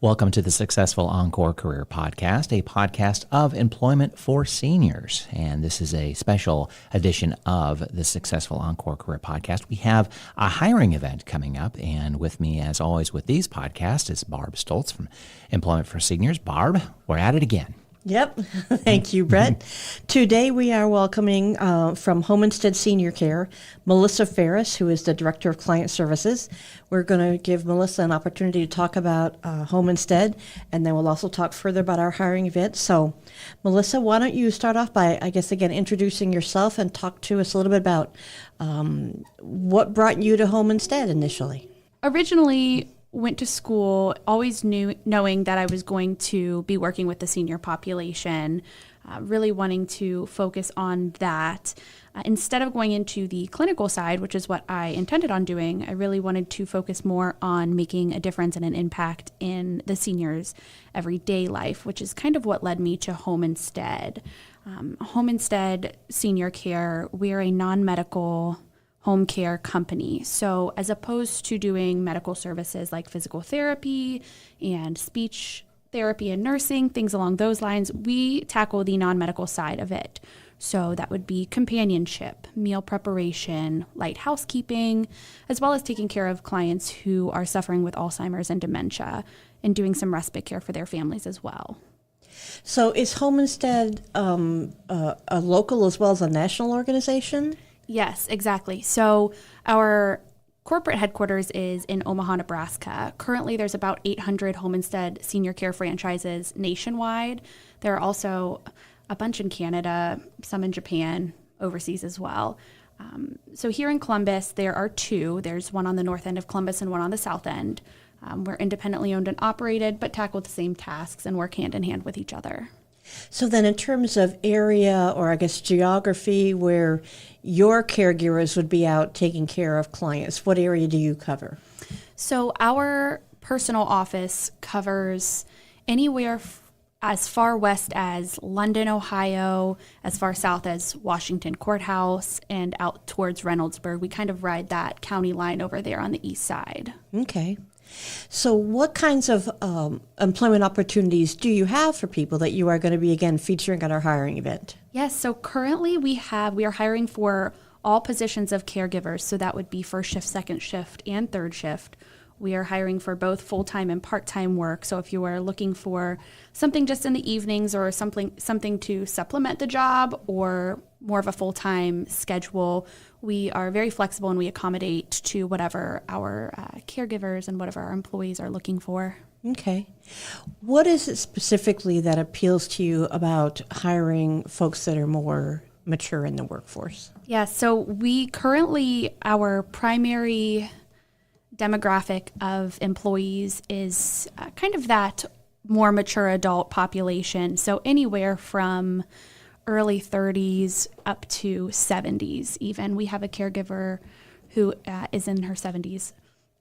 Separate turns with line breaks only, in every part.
Welcome to the Successful Encore Career podcast, a podcast of employment for seniors. And this is a special edition of the Successful Encore Career podcast. We have a hiring event coming up, and with me, as always, with these podcasts is Barb Stoltz from Employment for Seniors. Barb, we're at it again.
Yep. Thank you, Brett. Today we are welcoming from Home Instead Senior Care, Melissa Faris, who is the Director of Client Services. We're going to give Melissa an opportunity to talk about Home Instead, and then we'll also talk further about our hiring event. So, Melissa, why don't you start off by, introducing yourself and talk to us a little bit about what brought you to Home Instead initially?
Originally, went to school, always knowing that I was going to be working with the senior population, really wanting to focus on that. Instead of going into the clinical side, which is what I intended on doing, I really wanted to focus more on making a difference and an impact in the seniors' everyday life, which is kind of what led me to Home Instead. Home Instead Senior Care, we're a non-medical home care company. So as opposed to doing medical services like physical therapy and speech therapy and nursing, things along those lines, we tackle the non-medical side of it. So that would be companionship, meal preparation, light housekeeping, as well as taking care of clients who are suffering with Alzheimer's and dementia and doing some respite care for their families as well.
So is Home Instead a local as well as a national organization?
Yes, exactly. So our corporate headquarters is in Omaha, Nebraska. Currently, there's about 800 Home Instead senior care franchises nationwide. There are also a bunch in Canada, some in Japan, overseas as well. So here in Columbus, there are two. There's one on the north end of Columbus and one on the south end. We're independently owned and operated, but tackle the same tasks and work hand in hand with each other.
So then in terms of area or geography where your caregivers would be out taking care of clients, what area do you cover?
So our personal office covers anywhere as far west as London, Ohio, as far south as Washington Courthouse, and out towards Reynoldsburg. We kind of ride that county line over there on the east side.
Okay. So what kinds of employment opportunities do you have for people that you are going to be, again, featuring at our hiring event?
Yes, so currently we are hiring for all positions of caregivers. So that would be first shift, second shift, and third shift. We are hiring for both full-time and part-time work. So if you are looking for something just in the evenings or something to supplement the job or more of a full-time schedule, we are very flexible and we accommodate to whatever our caregivers and whatever our employees are looking for.
Okay. What is it specifically that appeals to you about hiring folks that are more mature in the workforce?
Yeah, so we currently, our primary demographic of employees is kind of that more mature adult population. So anywhere from early 30s up to 70s even. We have a caregiver who is in her 70s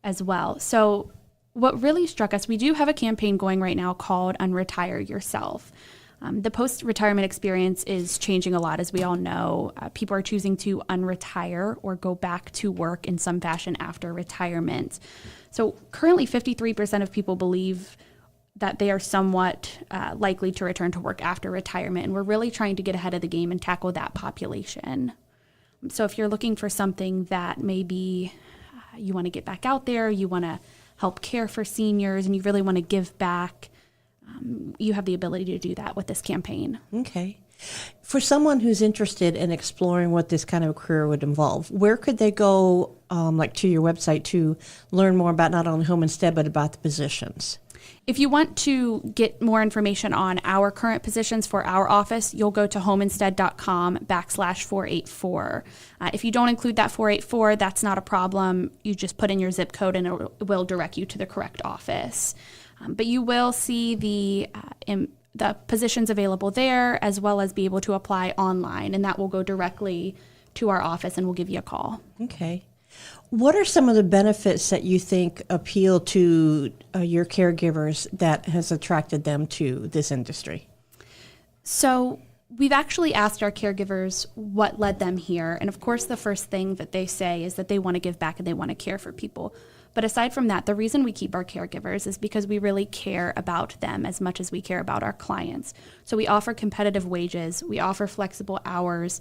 as well. So what really struck us, we do have a campaign going right now called Unretire Yourself. The post-retirement experience is changing a lot, as we all know. People are choosing to unretire or go back to work in some fashion after retirement. So currently 53% of people believe that they are somewhat likely to return to work after retirement. And we're really trying to get ahead of the game and tackle that population. So if you're looking for something that maybe you want to get back out there, you want to help care for seniors, and you really want to give back, you have the ability to do that with this campaign.
Okay. For someone who's interested in exploring what this kind of career would involve, where could they go, to your website to learn more about not only Home Instead, but about the positions?
If you want to get more information on our current positions for our office, you'll go to homeinstead.com/484. If you don't include that 484, that's not a problem. You just put in your zip code and it will direct you to the correct office. But you will see the positions available there, as well as be able to apply online, and that will go directly to our office and we'll give you a call.
Okay. What are some of the benefits that you think appeal to your caregivers that has attracted them to this industry?
So we've actually asked our caregivers what led them here. And of course, the first thing that they say is that they want to give back and they want to care for people. But aside from that, the reason we keep our caregivers is because we really care about them as much as we care about our clients. So we offer competitive wages, we offer flexible hours,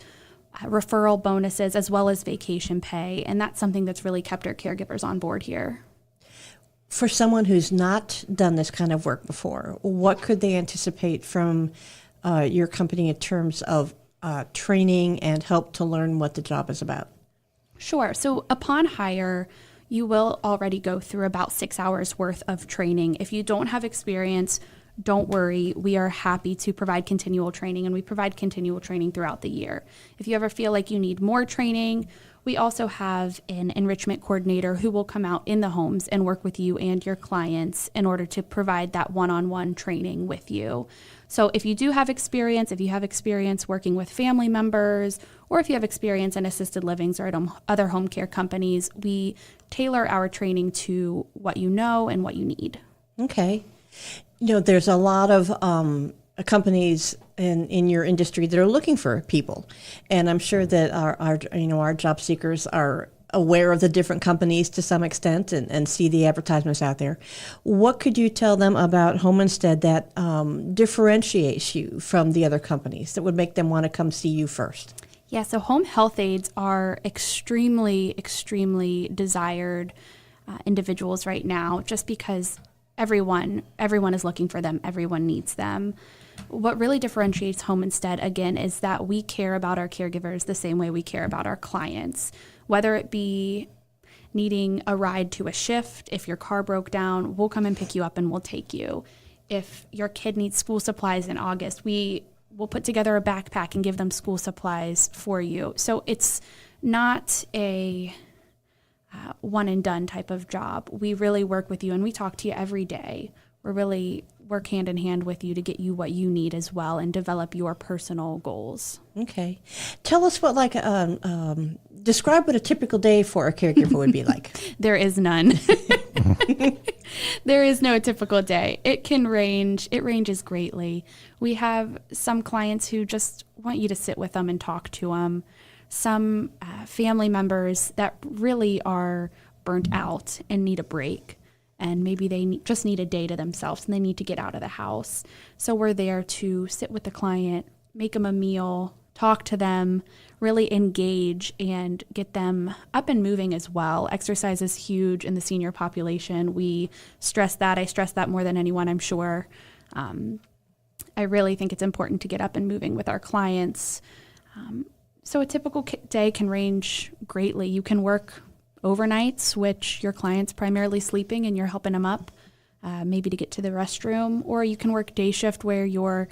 referral bonuses, as well as vacation pay. And that's something that's really kept our caregivers on board here.
For someone who's not done this kind of work before, what could they anticipate from your company in terms of training and help to learn what the job is about?
Sure. So upon hire, you will already go through about 6 hours worth of training. If you don't have experience, don't worry. We are happy to provide continual training, and we provide continual training throughout the year. If you ever feel like you need more training, we also have an enrichment coordinator who will come out in the homes and work with you and your clients in order to provide that one-on-one training with you. So if you do have experience, if you have experience working with family members, or if you have experience in assisted livings or at other home care companies, we tailor our training to what you know and what you need.
Okay. There's a lot of companies in your industry that are looking for people, and I'm sure that our job seekers are aware of the different companies to some extent and see the advertisements out there. What could you tell them about Home Instead that differentiates you from the other companies that would make them want to come see you first?
Yeah, so home health aides are extremely, extremely desired individuals right now, just because everyone is looking for them. Everyone needs them. What really differentiates Home Instead, again, is that we care about our caregivers the same way we care about our clients. Whether it be needing a ride to a shift, if your car broke down, we'll come and pick you up and we'll take you. If your kid needs school supplies in August, we'll put together a backpack and give them school supplies for you. So it's not a one and done type of job. We really work with you and we talk to you every day. We really work hand in hand with you to get you what you need as well and develop your personal goals.
Okay. Tell us what describe what a typical day for a caregiver would be like.
There is none. There is no typical day. It ranges greatly. We have some clients who just want you to sit with them and talk to them. Some family members that really are burnt out and need a break. And maybe they just need a day to themselves and they need to get out of the house. So we're there to sit with the client, make them a meal, talk to them, really engage and get them up and moving as well. Exercise is huge in the senior population. We stress that. I stress that more than anyone, I'm sure. I really think it's important to get up and moving with our clients. So a typical day can range greatly. You can work overnights, which your client's primarily sleeping and you're helping them up, maybe to get to the restroom, or you can work day shift where you're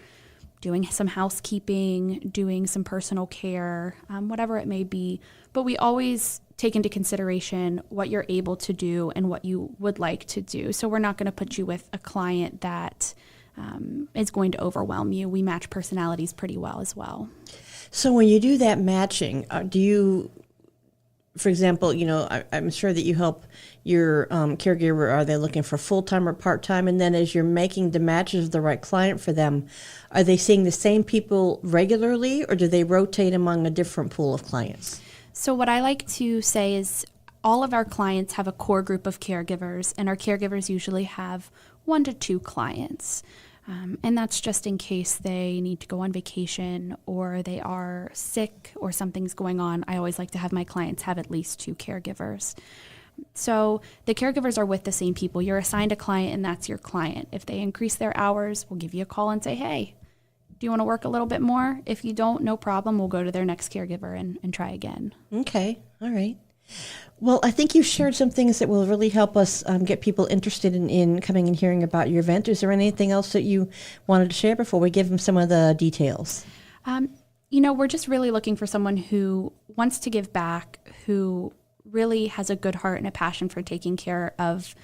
doing some housekeeping, doing some personal care, whatever it may be. But we always take into consideration what you're able to do and what you would like to do. So we're not going to put you with a client that is going to overwhelm you. We match personalities pretty well as well.
So when you do that matching, do you, for example, I'm sure that you help your caregiver. Are they looking for full-time or part-time? And then as you're making the matches of the right client for them, are they seeing the same people regularly, or do they rotate among a different pool of clients?
So what I like to say is all of our clients have a core group of caregivers, and our caregivers usually have 1 to 2 clients. And that's just in case they need to go on vacation or they are sick or something's going on. I always like to have my clients have at least 2 caregivers. So the caregivers are with the same people. You're assigned a client and that's your client. If they increase their hours, we'll give you a call and say, hey, do you want to work a little bit more? If you don't, no problem. We'll go to their next caregiver and try again.
Okay. All right. Well, I think you've shared some things that will really help us get people interested in coming and hearing about your event. Is there anything else that you wanted to share before we give them some of the details?
We're just really looking for someone who wants to give back, who really has a good heart and a passion for taking care of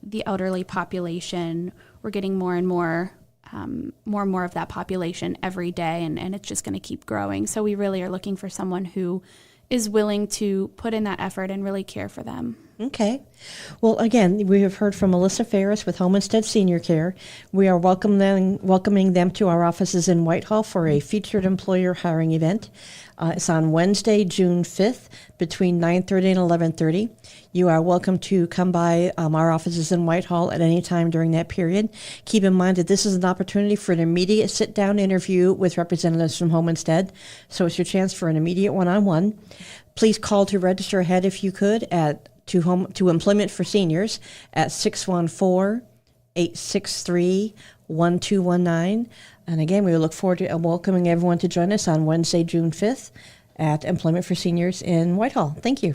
the elderly population. We're getting more and more of that population every day, and it's just going to keep growing. So we really are looking for someone who is willing to put in that effort and really care for them.
Okay. Well, again, we have heard from Melissa Faris with Homestead Senior Care. We are welcoming them to our offices in Whitehall for a featured employer hiring event. It's on Wednesday, June 5th, between 9:30 and 11:30. You are welcome to come by our offices in Whitehall at any time during that period. Keep in mind that this is an opportunity for an immediate sit-down interview with representatives from Homestead, so it's your chance for an immediate one-on-one. Please call to register ahead if you could to Employment for Seniors at 614-863-1219. And again, we look forward to welcoming everyone to join us on Wednesday, June 5th at Employment for Seniors in Whitehall. Thank you.